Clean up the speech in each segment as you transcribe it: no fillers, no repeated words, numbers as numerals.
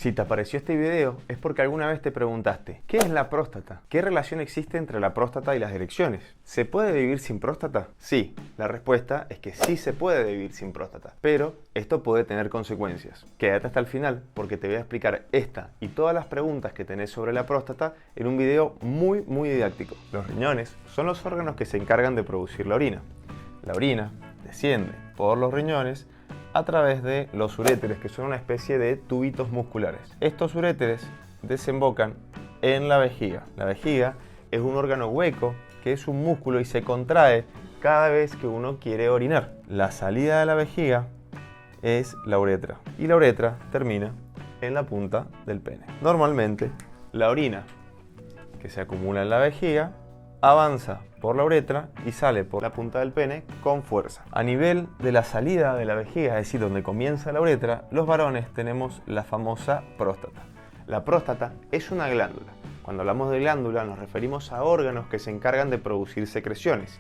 Si te apareció este video es porque alguna vez te preguntaste, ¿qué es la próstata? ¿Qué relación existe entre la próstata y las erecciones? ¿Se puede vivir sin próstata? Sí, la respuesta es que sí se puede vivir sin próstata, pero esto puede tener consecuencias. Quédate hasta el final porque te voy a explicar esta y todas las preguntas que tenés sobre la próstata en un video muy didáctico. Los riñones son los órganos que se encargan de producir la orina. La orina desciende por los riñones a través de los uréteres, que son una especie de tubitos musculares. Estos uréteres desembocan en la vejiga. La vejiga es un órgano hueco que es un músculo y se contrae cada vez que uno quiere orinar. La salida de la vejiga es la uretra y la uretra termina en la punta del pene. Normalmente la orina que se acumula en la vejiga avanza por la uretra y sale por la punta del pene con fuerza. A nivel de la salida de la vejiga, es decir, donde comienza la uretra, los varones tenemos la famosa próstata. La próstata es una glándula. Cuando hablamos de glándula nos referimos a órganos que se encargan de producir secreciones.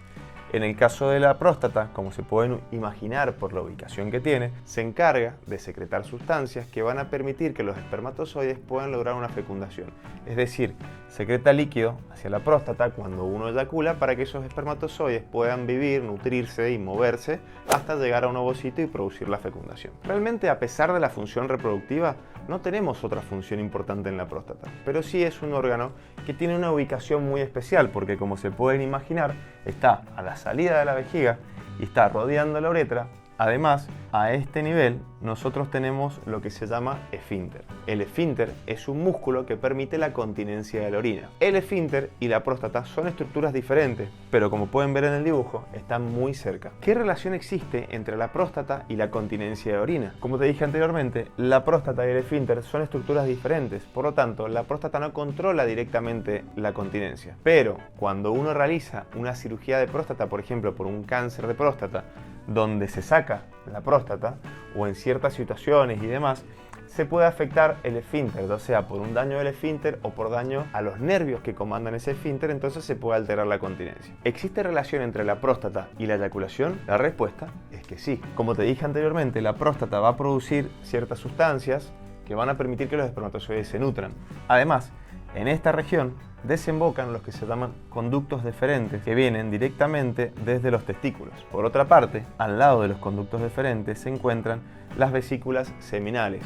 En el caso de la próstata, como se pueden imaginar por la ubicación que tiene, se encarga de secretar sustancias que van a permitir que los espermatozoides puedan lograr una fecundación. Es decir, secreta líquido hacia la próstata cuando uno eyacula para que esos espermatozoides puedan vivir, nutrirse y moverse hasta llegar a un ovocito y producir la fecundación. Realmente, a pesar de la función reproductiva, no tenemos otra función importante en la próstata, pero sí es un órgano que tiene una ubicación muy especial porque, como se pueden imaginar, está a la salida de la vejiga y está rodeando la uretra. Además, a este nivel nosotros tenemos lo que se llama esfínter. El esfínter es un músculo que permite la continencia de la orina. El esfínter y la próstata son estructuras diferentes, pero como pueden ver en el dibujo, están muy cerca. ¿Qué relación existe entre la próstata y la continencia de orina? Como te dije anteriormente, la próstata y el esfínter son estructuras diferentes, por lo tanto, la próstata no controla directamente la continencia. Pero cuando uno realiza una cirugía de próstata, por ejemplo, por un cáncer de próstata, donde se saca la próstata o en ciertas situaciones y demás, se puede afectar el esfínter, ya sea por un daño del esfínter o por daño a los nervios que comandan ese esfínter, entonces se puede alterar la continencia. ¿Existe relación entre la próstata y la eyaculación? La respuesta es que sí. Como te dije anteriormente, la próstata va a producir ciertas sustancias que van a permitir que los espermatozoides se nutran. Además, en esta región desembocan los que se llaman conductos deferentes, que vienen directamente desde los testículos. Por otra parte, al lado de los conductos deferentes se encuentran las vesículas seminales,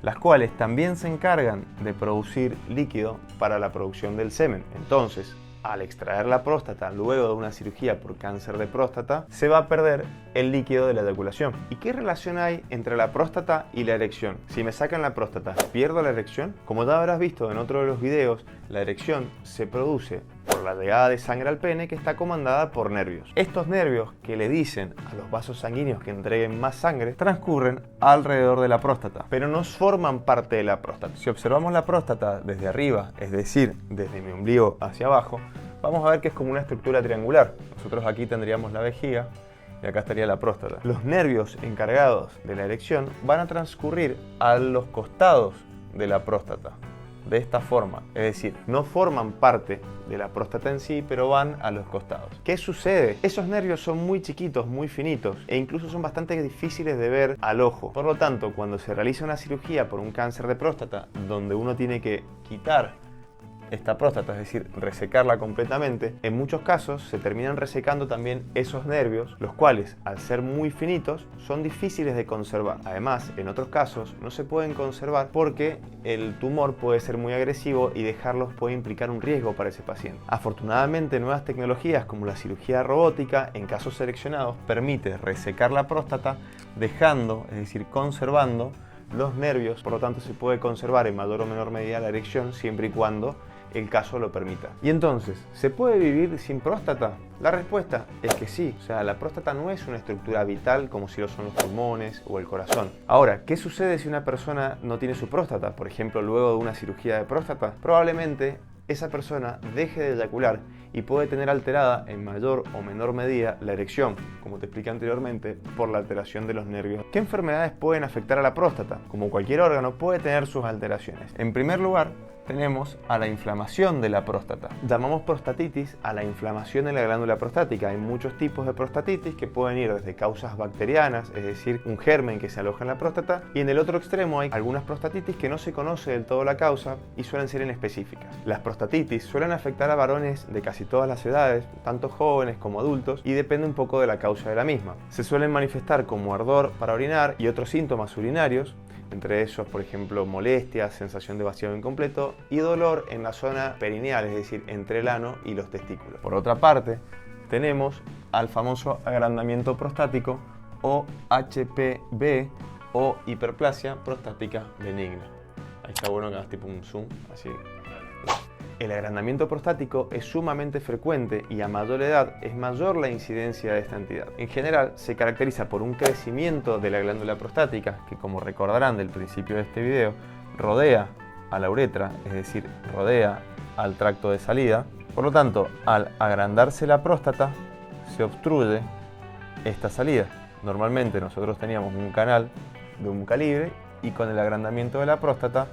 las cuales también se encargan de producir líquido para la producción del semen. Entonces, al extraer la próstata luego de una cirugía por cáncer de próstata, se va a perder el líquido de la eyaculación. ¿Y qué relación hay entre la próstata y la erección? Si me sacan la próstata, ¿pierdo la erección? Como ya habrás visto en otro de los videos, la erección se produce por la llegada de sangre al pene, que está comandada por nervios. Estos nervios, que le dicen a los vasos sanguíneos que entreguen más sangre, transcurren alrededor de la próstata, pero no forman parte de la próstata. Si observamos la próstata desde arriba, es decir, desde mi ombligo hacia abajo, vamos a ver que es como una estructura triangular. Nosotros aquí tendríamos la vejiga y acá estaría la próstata. Los nervios encargados de la erección van a transcurrir a los costados de la próstata, de esta forma, es decir, no forman parte de la próstata en sí, pero van a los costados. ¿Qué sucede? Esos nervios son muy chiquitos, muy finitos e incluso son bastante difíciles de ver al ojo. Por lo tanto, cuando se realiza una cirugía por un cáncer de próstata, donde uno tiene que quitar esta próstata, es decir, resecarla completamente, en muchos casos se terminan resecando también esos nervios, los cuales, al ser muy finitos, son difíciles de conservar. Además, en otros casos no se pueden conservar porque el tumor puede ser muy agresivo y dejarlos puede implicar un riesgo para ese paciente. Afortunadamente, nuevas tecnologías como la cirugía robótica, en casos seleccionados, permite resecar la próstata dejando, es decir, conservando los nervios. Por lo tanto, se puede conservar en mayor o menor medida la erección siempre y cuando el caso lo permita. Y entonces, ¿se puede vivir sin próstata? La respuesta es que sí. O sea, la próstata no es una estructura vital como si lo son los pulmones o el corazón. Ahora, ¿qué sucede si una persona no tiene su próstata? Por ejemplo, luego de una cirugía de próstata, probablemente esa persona deje de eyacular y puede tener alterada en mayor o menor medida la erección, como te expliqué anteriormente, por la alteración de los nervios. ¿Qué enfermedades pueden afectar a la próstata? Como cualquier órgano, puede tener sus alteraciones. En primer lugar, tenemos a la inflamación de la próstata. Llamamos prostatitis a la inflamación de la glándula prostática. Hay muchos tipos de prostatitis que pueden ir desde causas bacterianas, es decir, un germen que se aloja en la próstata, y en el otro extremo hay algunas prostatitis que no se conoce del todo la causa y suelen ser inespecíficas. Las prostatitis suelen afectar a varones de casi todas las edades, tanto jóvenes como adultos, y depende un poco de la causa de la misma. Se suelen manifestar como ardor para orinar y otros síntomas urinarios, entre esos, por ejemplo, molestias, sensación de vacío incompleto y dolor en la zona perineal, es decir, entre el ano y los testículos. Por otra parte, tenemos al famoso agrandamiento prostático o HPV o hiperplasia prostática benigna. Ahí está bueno que hagas tipo un zoom, así. El agrandamiento prostático es sumamente frecuente y a mayor edad es mayor la incidencia de esta entidad. En general se caracteriza por un crecimiento de la glándula prostática que, como recordarán del principio de este video, rodea a la uretra, es decir, rodea al tracto de salida. Por lo tanto, al agrandarse la próstata se obstruye esta salida. Normalmente nosotros teníamos un canal de un calibre y con el agrandamiento de la próstata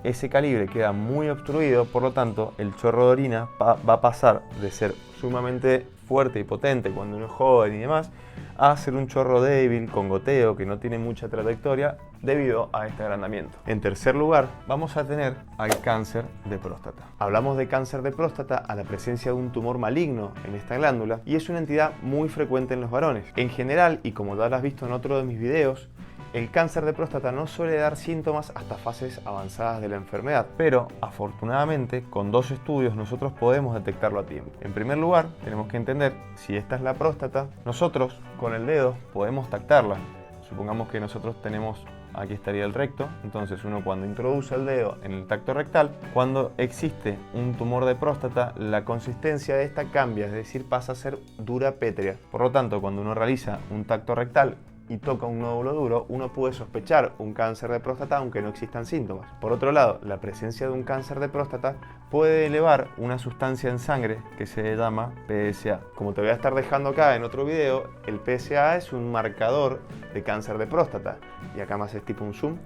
ese calibre queda muy obstruido, por lo tanto el chorro de orina va a pasar de ser sumamente fuerte y potente cuando uno es joven y demás, a ser un chorro débil, con goteo, que no tiene mucha trayectoria debido a este agrandamiento. En tercer lugar, vamos a tener al cáncer de próstata. Hablamos de cáncer de próstata a la presencia de un tumor maligno en esta glándula y es una entidad muy frecuente en los varones. En general, y como ya lo has visto en otro de mis videos, el cáncer de próstata no suele dar síntomas hasta fases avanzadas de la enfermedad, pero afortunadamente con 2 estudios nosotros podemos detectarlo a tiempo. En primer lugar, tenemos que entender si esta es la próstata. Nosotros con el dedo podemos tactarla. Supongamos que nosotros tenemos, aquí estaría el recto, entonces uno cuando introduce el dedo en el tacto rectal, cuando existe un tumor de próstata, la consistencia de esta cambia, es decir, pasa a ser dura pétrea. Por lo tanto, cuando uno realiza un tacto rectal y toca un nódulo duro, uno puede sospechar un cáncer de próstata aunque no existan síntomas. Por otro lado, la presencia de un cáncer de próstata puede elevar una sustancia en sangre que se llama PSA. Como te voy a estar dejando acá en otro video, el PSA es un marcador de cáncer de próstata, y acá más es tipo un zoom.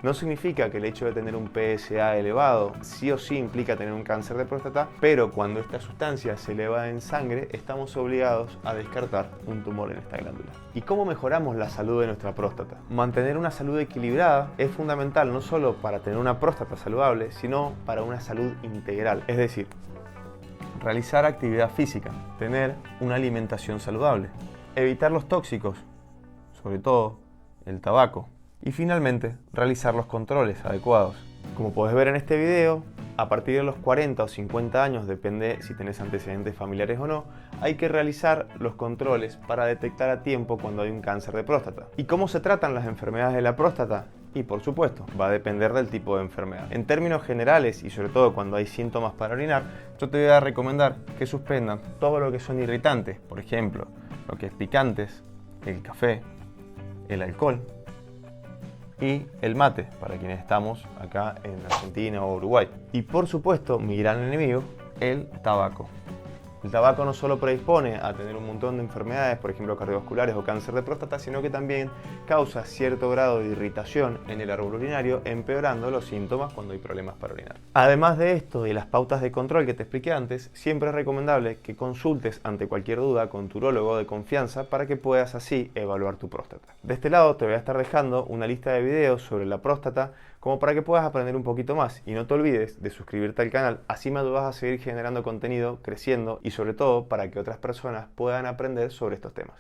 No significa que el hecho de tener un PSA elevado sí o sí implica tener un cáncer de próstata, pero cuando esta sustancia se eleva en sangre, estamos obligados a descartar un tumor en esta glándula. ¿Y cómo mejoramos la salud de nuestra próstata? Mantener una salud equilibrada es fundamental no solo para tener una próstata saludable, sino para una salud integral. Es decir, realizar actividad física, tener una alimentación saludable, evitar los tóxicos, sobre todo el tabaco, y finalmente, realizar los controles adecuados. Como podés ver en este video, a partir de los 40 o 50 años, depende si tenés antecedentes familiares o no, hay que realizar los controles para detectar a tiempo cuando hay un cáncer de próstata. ¿Y cómo se tratan las enfermedades de la próstata? Y por supuesto, va a depender del tipo de enfermedad. En términos generales, y sobre todo cuando hay síntomas para orinar, yo te voy a recomendar que suspendan todo lo que son irritantes, por ejemplo, lo que es picantes, el café, el alcohol y el mate, para quienes estamos acá en Argentina o Uruguay. Y por supuesto, mi gran enemigo, el tabaco. El tabaco no solo predispone a tener un montón de enfermedades, por ejemplo cardiovasculares o cáncer de próstata, sino que también causa cierto grado de irritación en el árbol urinario, empeorando los síntomas cuando hay problemas para orinar. Además de esto y las pautas de control que te expliqué antes, siempre es recomendable que consultes ante cualquier duda con tu urólogo de confianza para que puedas así evaluar tu próstata. De este lado te voy a estar dejando una lista de videos sobre la próstata como para que puedas aprender un poquito más, y no te olvides de suscribirte al canal, así me ayudas a seguir generando contenido, creciendo y sobre todo para que otras personas puedan aprender sobre estos temas.